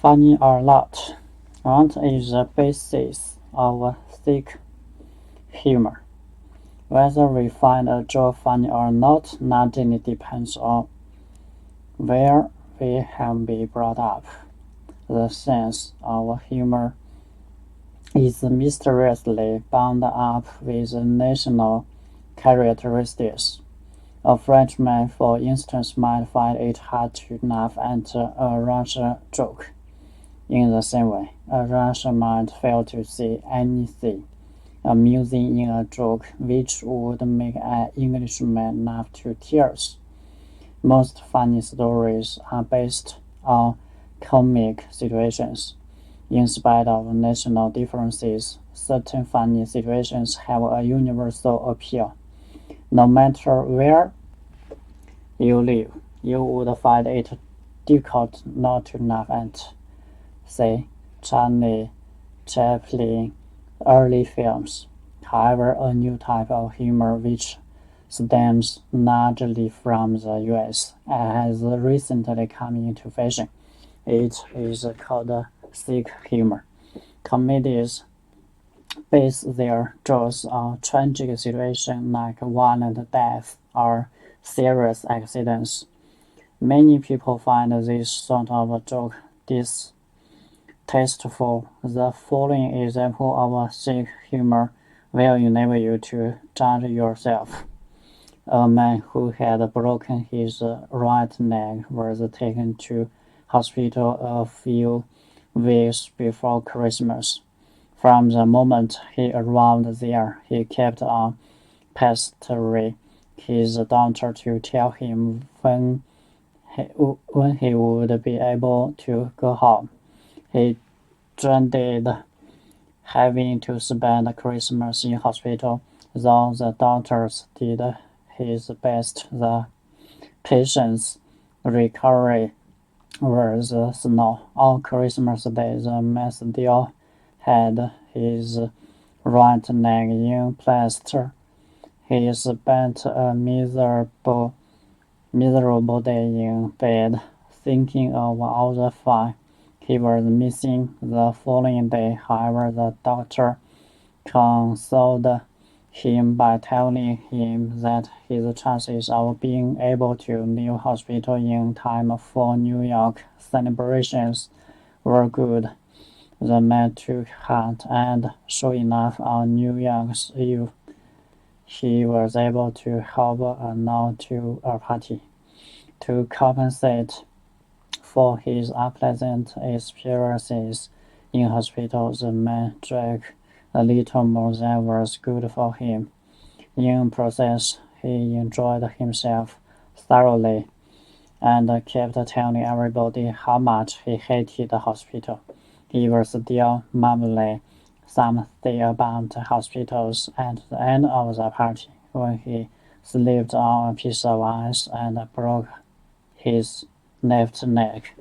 Funny or not, what is the basis of thick humor? Whether we find a joke funny or not largely depends on where we have been brought up. The sense of humor is mysteriously bound up with national characteristics. A Frenchman, for instance, might find it hard to laugh at a Russian joke. In the same way, a Russian might fail to see anything amusing in a joke which would make an Englishman laugh to tears. Most funny stories are based on comic situations. In spite of national differences, certain funny situations have a universal appeal. No matter where you live, you would find it difficult not to laugh at, say, Charlie Chaplin early films. However, a new type of humor which stems largely from the US has recently come into fashion. It is called thick humor. Comedies base their jokes on tragic situations like violent death or serious accidents. Many people find this sort of joke distasteful. The following example of thick humor will enable you to judge yourself. A man who had broken his right leg was taken to hospital a few weeks before Christmas. From the moment he arrived there, he kept on pestering his doctor to tell him when he would be able to go home. He dreaded having to spend Christmas in hospital, though the doctors did his best. The patient's recovery was slow. On Christmas Day, the man still had his right leg in plaster. He spent a miserable day in bed, thinking of all the fun he was missing. The following day, however, the doctor consoled him by telling him that his chances of being able to leave hospital in time for New York celebrations were good. The man took heart, and sure enough, on New Year's Eve, he was able to help along to a party. To compensate for his unpleasant experiences in hospital, the man drank a little more than was good for him. In process, he enjoyed himself thoroughly and kept telling everybody how much he hated the hospital. He was still mumbling something about hospitals at the end of the party when he slipped on a piece of ice and broke his left leg.